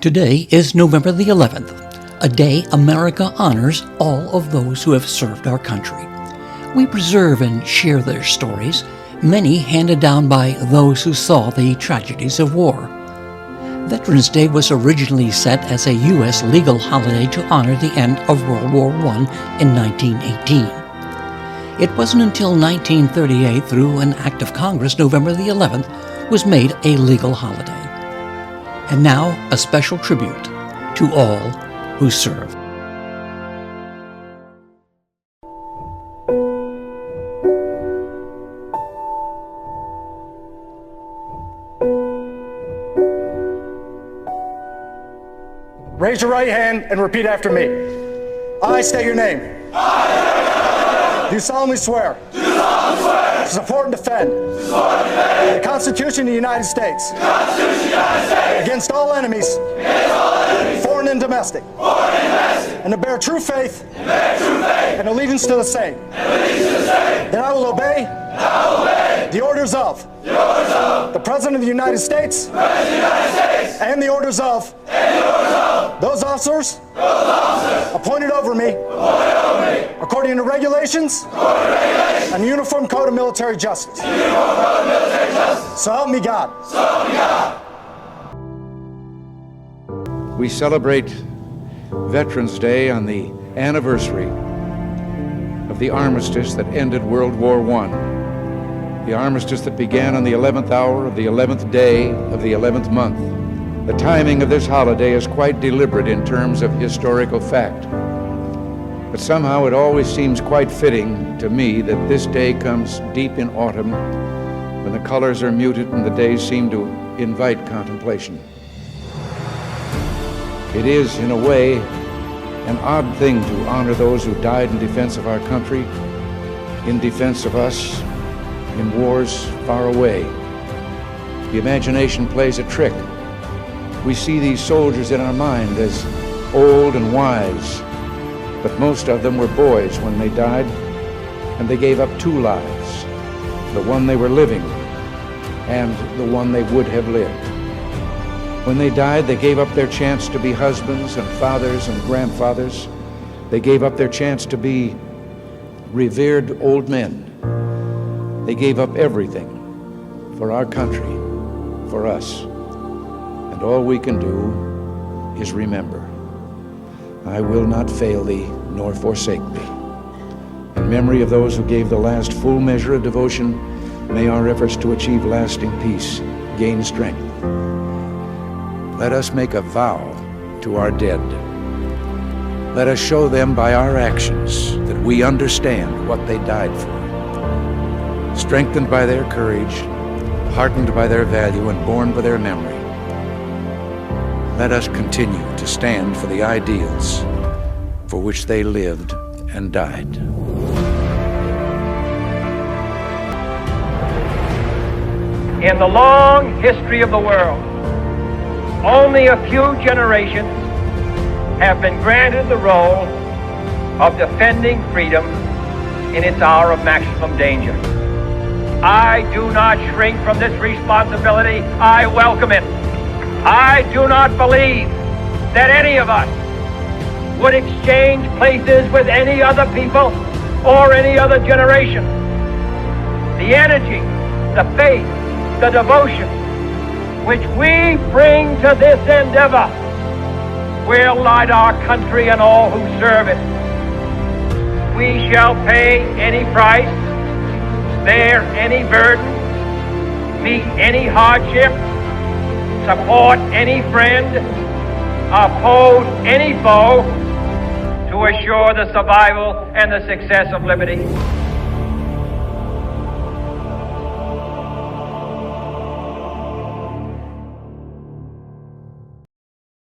Today is November the 11th, a day America honors all of those who have served our country. We preserve and share their stories, many handed down by those who saw the tragedies of war. Veterans Day was originally set as a U.S. legal holiday to honor the end of World War I in 1918. It wasn't until 1938, through an act of Congress, November the 11th was made a legal holiday. And now, a special tribute to all who served. Raise your right hand and repeat after me. I state your name. Do solemnly swear. To support and defend. The Constitution of the United States. Against all enemies. Foreign and domestic. And to bear true faith. And allegiance to the same. That I will obey. The orders of. The President of the United States. And the orders of. Those officers appointed over me according to regulations and the Uniform Code of Military Justice. So help me God. We celebrate Veterans Day on the anniversary of the armistice that ended World War I. The armistice that began on the 11th hour of the 11th day of the 11th month. The timing of this holiday is quite deliberate in terms of historical fact. But somehow it always seems quite fitting to me that this day comes deep in autumn, when the colors are muted and the days seem to invite contemplation. It is, in a way, an odd thing to honor those who died in defense of our country, in defense of us, in wars far away. The imagination plays a trick. We see these soldiers in our mind as old and wise, but most of them were boys when they died, and they gave up two lives, the one they were living and the one they would have lived. When they died, they gave up their chance to be husbands and fathers and grandfathers. They gave up their chance to be revered old men. They gave up everything for our country, for us. And all we can do is remember. I will not fail thee, nor forsake thee. In memory of those who gave the last full measure of devotion, may our efforts to achieve lasting peace gain strength. Let us make a vow to our dead. Let us show them by our actions that we understand what they died for. Strengthened by their courage, heartened by their value, and borne by their memory, let us continue to stand for the ideals for which they lived and died. In the long history of the world, only a few generations have been granted the role of defending freedom in its hour of maximum danger. I do not shrink from this responsibility. I welcome it. I do not believe that any of us would exchange places with any other people or any other generation. The energy, the faith, the devotion which we bring to this endeavor will light our country and all who serve it. We shall pay any price, bear any burden, meet any hardship, support any friend, oppose any foe to assure the survival and the success of liberty.